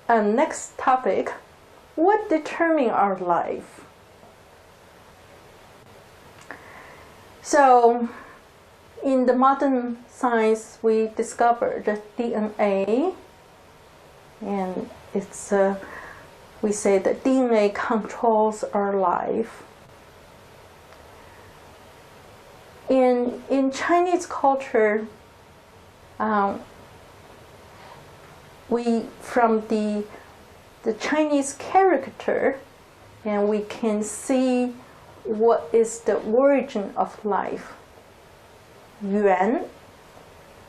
next topic, what determines our life? So in the modern science, we discovered the DNA, and it's we say that DNA controls our life. In Chinese culture, we from the Chinese character, and we can see what is the origin of life. Yuan,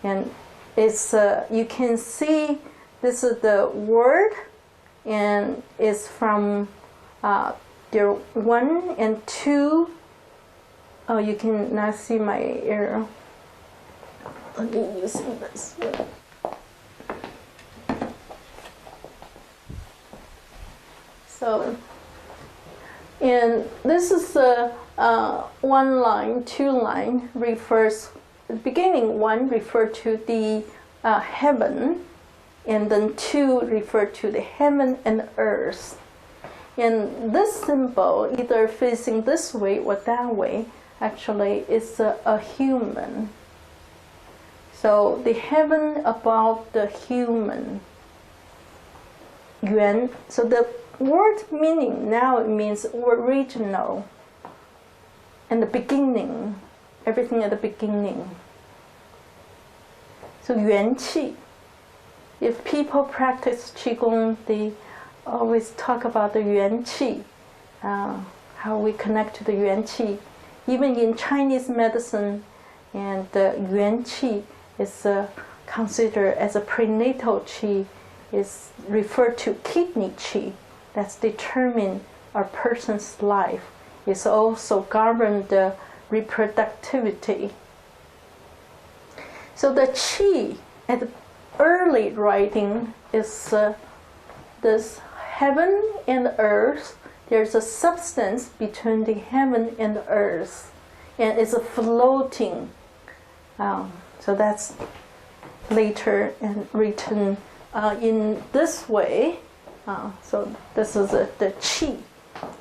and it's you can see this is the word, and it's from there 1 and 2. Oh, you can now see my arrow. Let me use this one. So, and this is the 1 line, 2 line refers. The beginning 1 refer to the heaven, and then 2 refer to the heaven and earth. And this symbol, either facing this way or that way, actually is a human. So the heaven above the human. Yuan. So the word meaning now, it means original and the beginning. Everything at the beginning. So 元气. If people practice Qigong, they always talk about the 元气, how we connect to the 元气. Even in Chinese medicine, and the 元气 is considered as a prenatal qi, is referred to kidney qi. That's determine a person's life. It's also governed the reproductivity. So the qi at the early writing is this heaven and earth. There's a substance between the heaven and the earth, and it's a floating. So that's later and written in this way. So this is the qi.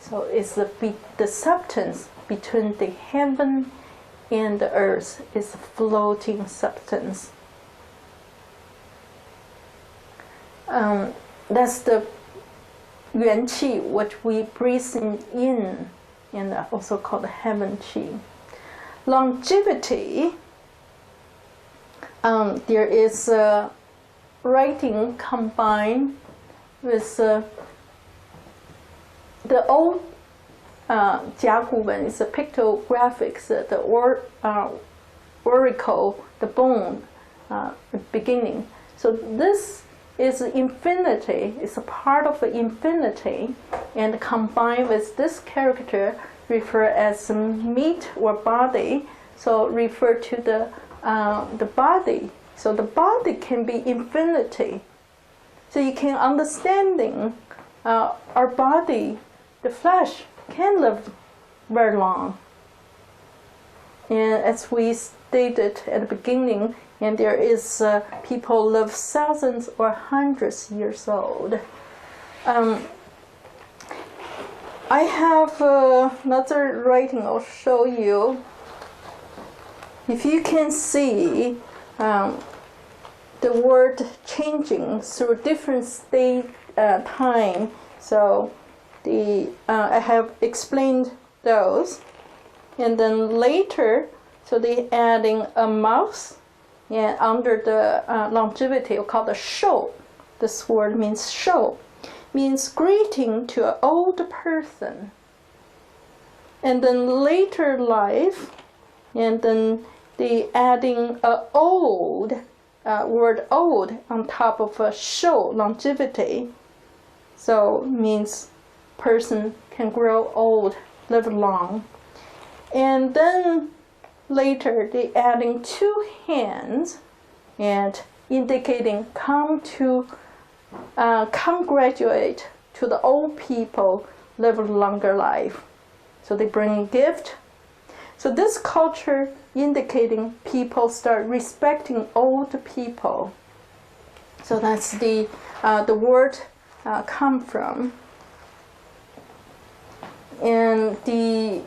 So it's the substance between the heaven and the earth is a floating substance. That's the 元气, which we breathe in, and also called heaven qi. Longevity, there is writing combined with the old 甲骨文is the pictographics, the oracle, the bone, the beginning. So this is infinity, it's a part of the infinity, and combined with this character referred as meat or body, so refer to the body. So the body can be infinity. So you can understanding our body, the flesh, can live very long. And as we stated at the beginning, and there is people live thousands or hundreds years old. I have another writing I'll show you. If you can see the word changing through different state time, so I have explained those, and then later, so they adding a mouth, and under the longevity, we call the shou. This word means shou, means greeting to an old person. And then later life, and then they adding a old word old on top of a shou, longevity. So means person can grow old, live long. And then later they adding 2 hands and indicating come to congratulate to the old people, live a longer life. So they bring gift. So this culture indicating people start respecting old people. So that's the word come from. And the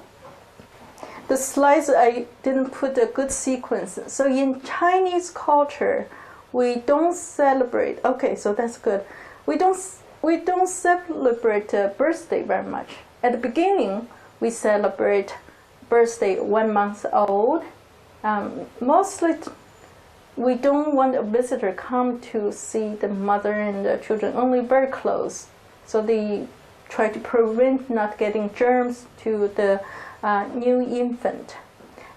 slides, I didn't put a good sequence. So in Chinese culture, we don't celebrate. Okay, so that's good. We don't celebrate birthday very much. At the beginning, we celebrate birthday 1 month old. Mostly, we don't want a visitor come to see the mother and the children, only very close. So they try to prevent not getting germs to the new infant.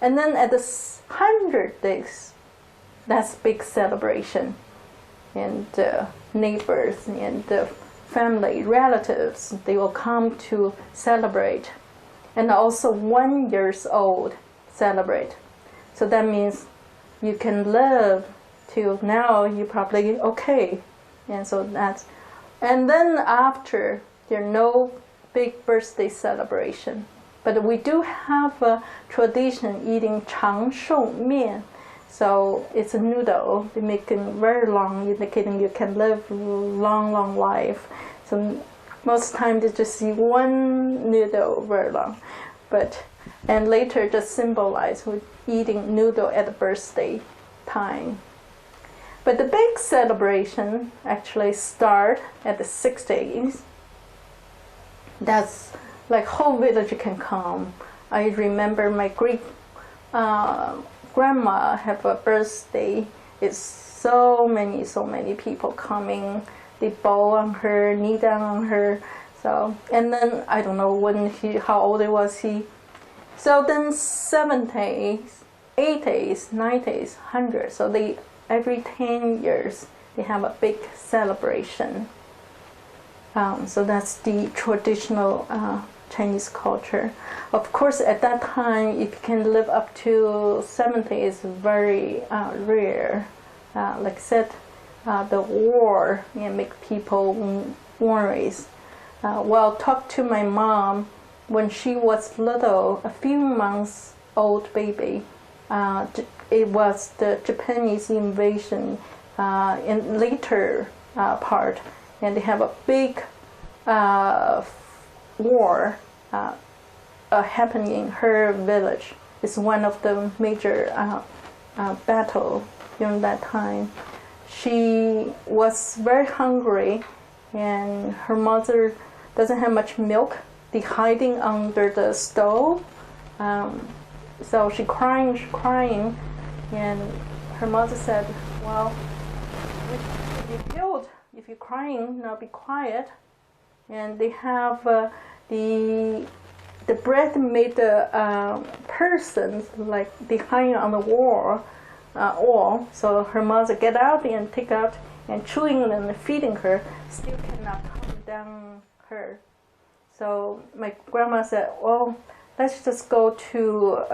And then at the 100 days, that's big celebration. And neighbors and family, relatives, they will come to celebrate. And also 1 year old celebrate. So that means you can live till now, you're probably okay. And so that's, and then after, there are no big birthday celebration. But we do have a tradition eating 长寿面. So it's a noodle. They make it very long, indicating you can live long, long life. So most times they just see one noodle very long. And later just symbolize with eating noodle at the birthday time. But the big celebration actually start at the 6 days. That's like whole village can come. I remember my great grandma have a birthday. It's so many people coming. They bow on her, knee down on her. So, and then I don't know how old was he. So then 7 days, 8 days, 9 days, 100. So they every 10 years they have a big celebration. So that's the traditional Chinese culture. Of course, at that time, if you can live up to 70, is very rare. Like I said, the war make people worries. Well, talk to my mom when she was little, a few months old baby. It was the Japanese invasion in later part, and they have a big war happening in her village. It's one of the major battle during that time. She was very hungry, and her mother doesn't have much milk. They hiding under the stove. So she crying, and her mother said, "Well, if you're crying, now be quiet." And they have the bread made the persons like they hang on the wall. So her mother get out and take out and chewing and feeding her, still cannot calm down her. So my grandma said, "Well, let's just go to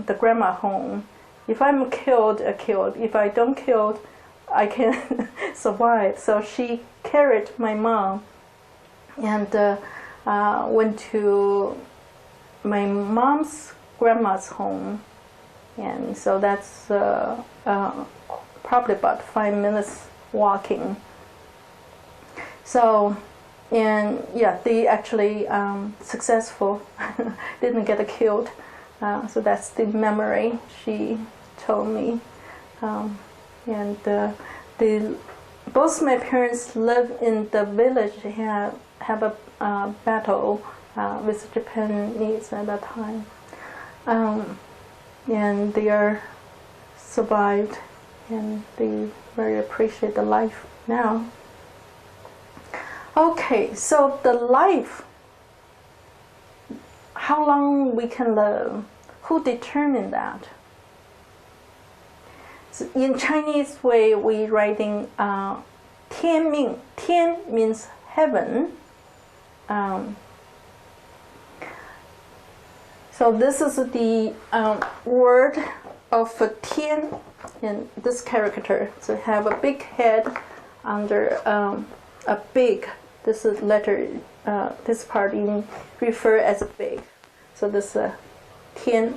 the grandma home. If I'm killed, killed. If I don't killed, I can survive." So she carried my mom and went to my mom's grandma's home. And so that's probably about 5 minutes walking. So, and yeah, they actually successful, didn't get killed. So that's the memory she told me. And both my parents live in the village, have a battle with the Japanese at that time. And they are survived, and they very appreciate the life now. Okay, so the life, how long we can live, who determined that? So in Chinese way, we writing 天命. 天 means heaven. So this is the word of 天 in this character. So have a big head under a big. This is letter. This part in refer as a big. So this 天.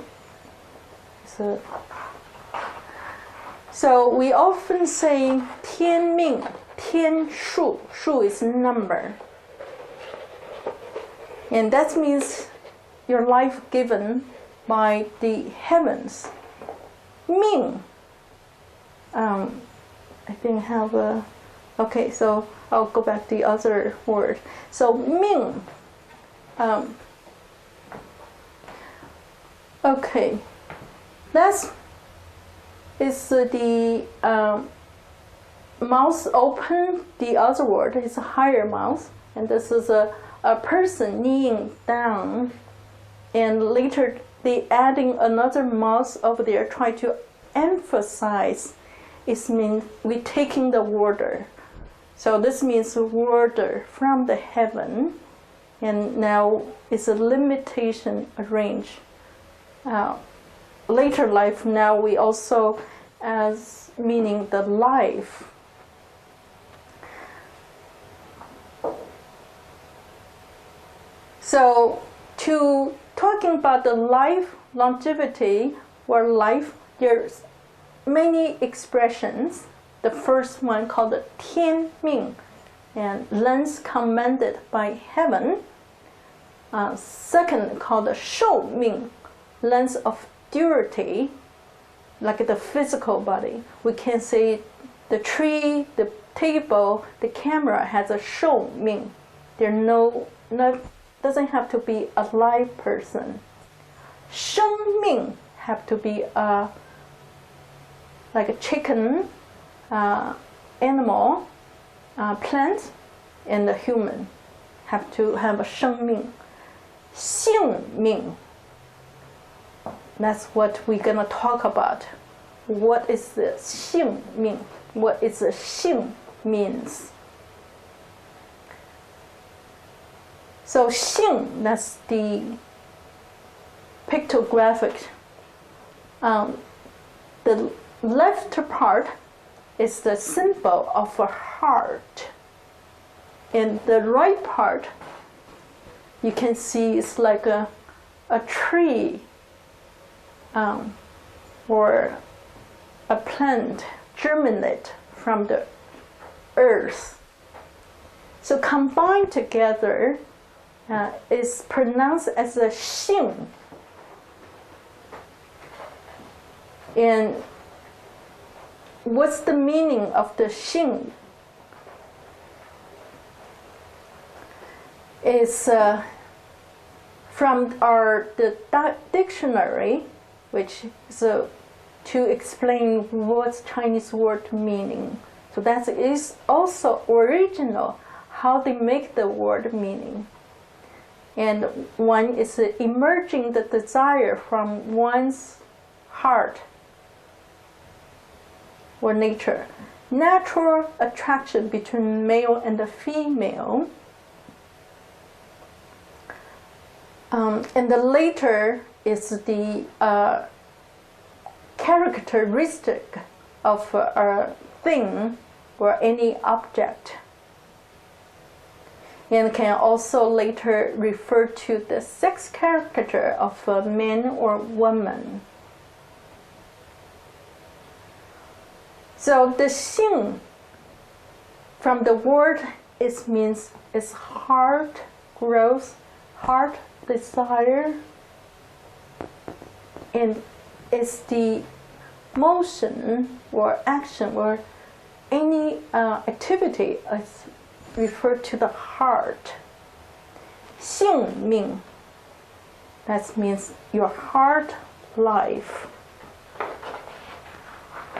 So we often say 天命, 天数. 数 is number. And that means your life given by the heavens. Ming. I think I have a, okay, so I'll go back to the other word. So Ming. Okay, that's is the mouth open. The other word is a higher mouth, and this is a person kneeling down, and later they adding another mouth over there, try to emphasize. It means we taking the water. So this means water from the heaven, and now it's a limitation range. Later life, now we also as meaning the life. So to talking about the life, longevity, or life, there's many expressions. The first one called the Tian Ming, and length commanded by heaven. Second called the Shou Ming, length of durability, like the physical body. We can say the tree, the table, the camera has a Shou Ming. There doesn't have to be a live person. Sheng Ming have to be like a chicken, animal, plant, and a human have to have a Sheng Ming. Xing Ming. That's what we're gonna talk about. What is the Xing Ming? What is the Xing means? So Xing, that's the pictographic. The left part is the symbol of a heart, and the right part you can see it's like a tree, or a plant germinate from the earth. So combined together is pronounced as a Xing. And what's the meaning of the Xing? Is from the dictionary, which is to explain what's Chinese word meaning. So that is also original how they make the word meaning. And one is emerging the desire from one's heart or nature. Natural attraction between male and the female. And the later is the characteristic of a thing or any object, and can also later refer to the sex character of a man or woman. So the Xing from the word means it's heart growth, heart desire, and it's the motion or action or any activity is referred to the heart. Xing Ming, that means your heart life.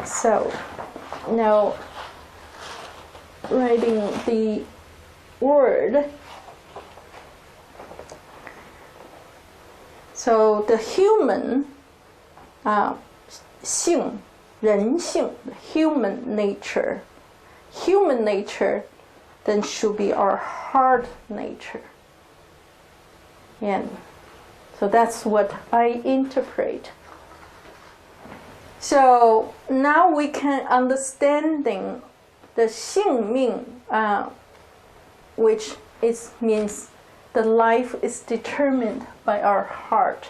So now writing the word. So the human, 性, 人性, human nature. Human nature then should be our heart nature. And so that's what I interpret. So now we can understanding the 性命, which means the life is determined by our heart.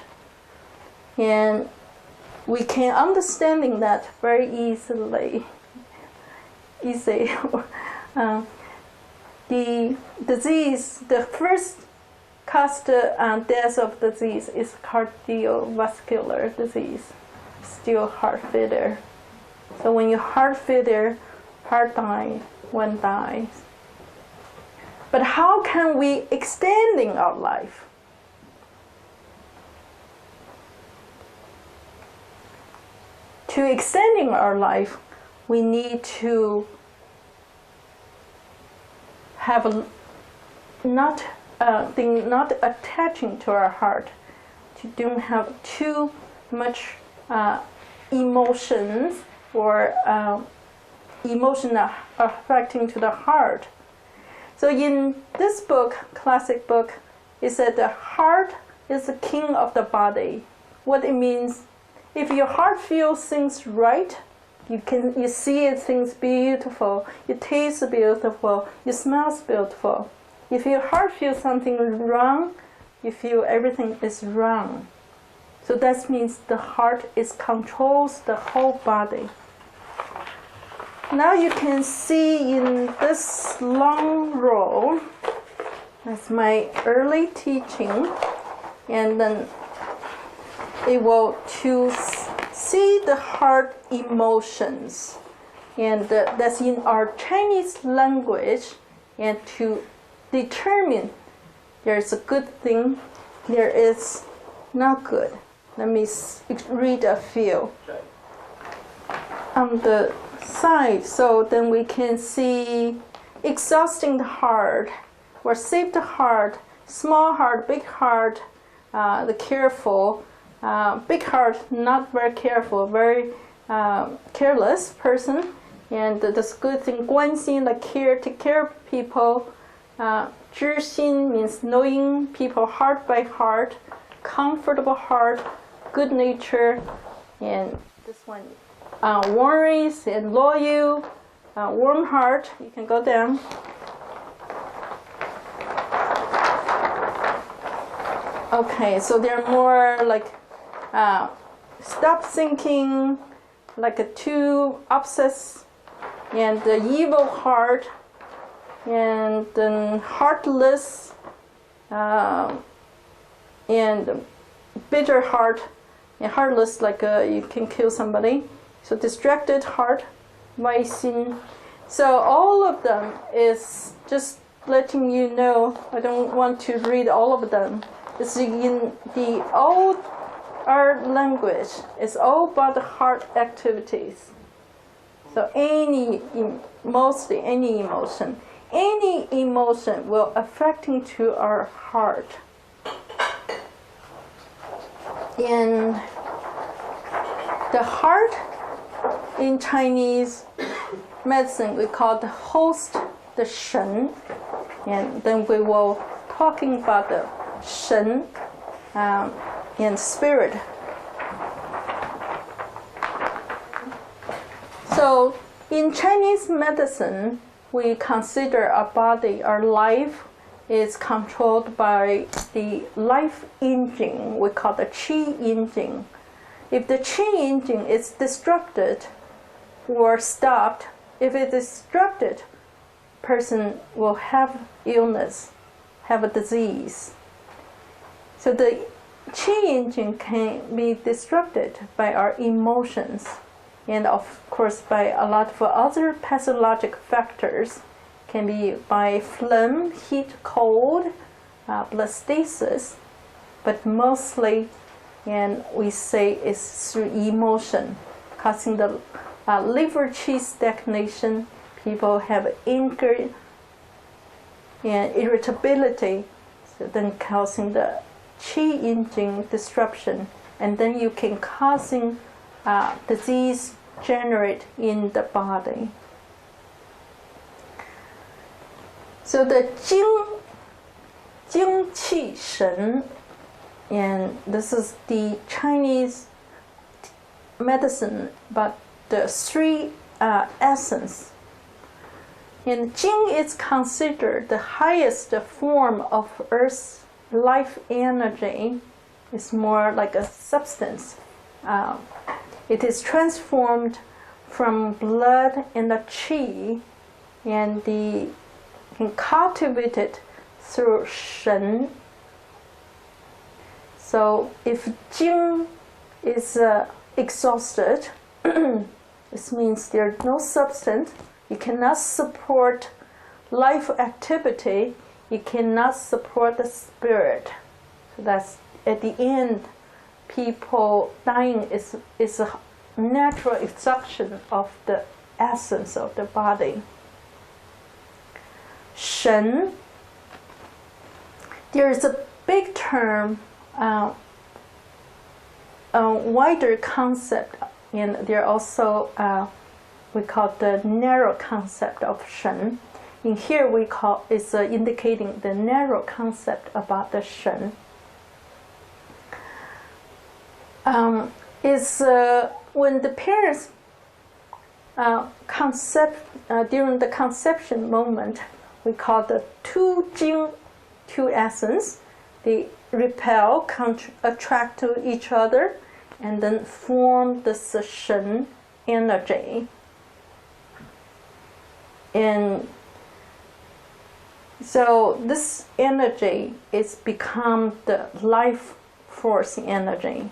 And we can understanding that very easily. The disease, the first cause the death of disease is cardiovascular disease, still heart failure. So when you heart failure, heart dies, one dies. But how can we extending our life? To extending our life, we need to have not attaching to our heart, to don't have too much emotions or emotion affecting to the heart. So in this book, classic book, it said the heart is the king of the body. What it means, if your heart feels things right, you see things beautiful, you taste beautiful, you smell beautiful. If your heart feels something wrong, you feel everything is wrong. So that means the heart controls the whole body. Now you can see in this long row, that's my early teaching, and then it will to see the heart emotions, and that's in our Chinese language, and to determine there's a good thing, there is not good. Let me read a few on the side, so then we can see exhausting the heart, or save the heart, small heart, big heart, the careful, big heart, not very careful, very careless person, and this good thing, 关心, like care, take care of people. 知心 means knowing people heart by heart, comfortable heart, good nature, and this one, worries and loyal, warm heart. You can go down. Okay, so they're more like stop thinking, like a too obsessed, and the evil heart, and then heartless, and bitter heart, and heartless, like you can kill somebody. So distracted heart, Weisin. So all of them is just letting you know. I don't want to read all of them. It's in the old art language. It's all about the heart activities. So mostly any emotion will affecting to our heart. In the heart, in Chinese medicine, we call the host the Shen, and then we will talking about the Shen and spirit. So in Chinese medicine, we consider our body, our life is controlled by the life engine. We call the qi engine. If the qi engine is disrupted or stopped, if it is disrupted, person will have illness, have a disease. So the qi engine can be disrupted by our emotions, and of course by a lot of other pathologic factors. Can be by phlegm, heat, cold, blood stasis, but mostly, and we say it's through emotion, causing the liver qi stagnation. People have anger and irritability, so then causing the qi engine disruption, and then you can causing disease generate in the body. So the Jing Qi Shen, and this is the Chinese medicine, but the three essence. And Jing is considered the highest form of Earth's life energy. It's more like a substance. It is transformed from blood and the qi, and cultivated through Shen, So if Jing is exhausted, this means there's no substance. You cannot support life activity. You cannot support the spirit. So that's at the end, people dying is a natural exhaustion of the essence of the body. Shen, there is a big term, a wider concept, and there are also we call the narrow concept of Shen. In here we call it's indicating the narrow concept about the Shen. Is when the parents during the conception moment, we call the two Jing, two essence. They repel, attract to each other, and then form this Shen energy. And so this energy is become the life force energy.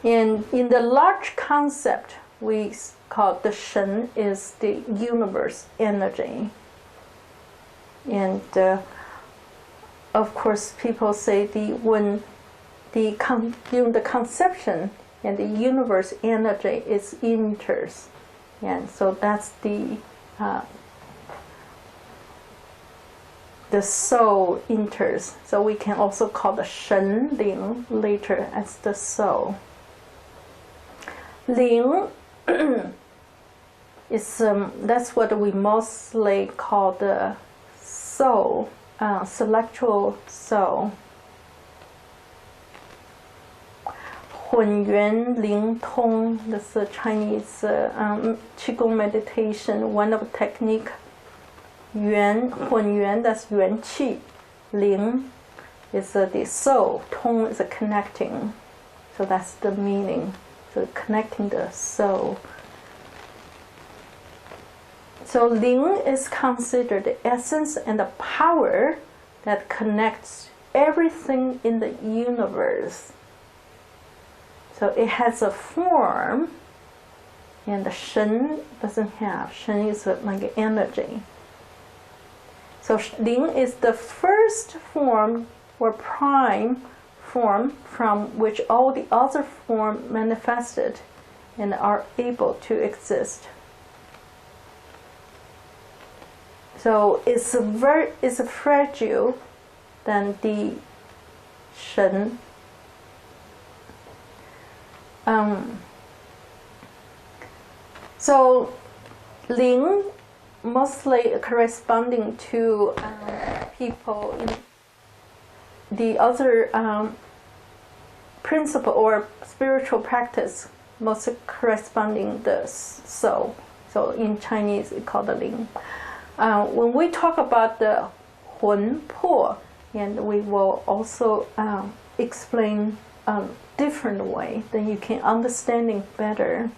And in the large concept, we call the Shen is the universe energy. And of course, people say when during the conception and the universe energy is enters, and so that's the soul enters. So we can also call the Shen Ling later as the soul. Ling is that's what we mostly call the soul, celestial soul. 混元灵通, this is Chinese Qigong meditation, one of the technique. 混元, that's 元气. 灵 is the soul. 通 is a connecting. So that's the meaning. So connecting the soul. So Ling is considered the essence and the power that connects everything in the universe. So it has a form, and the Shen doesn't have. Shen is like energy. So Ling is the first form or prime form from which all the other forms manifested and are able to exist. So it's fragile than the Shen. So Ling mostly corresponding to people in the other principle or spiritual practice, most corresponding the soul. So in Chinese, we call the Ling. When we talk about the 魂魄, and we will also explain different way, then you can understanding better.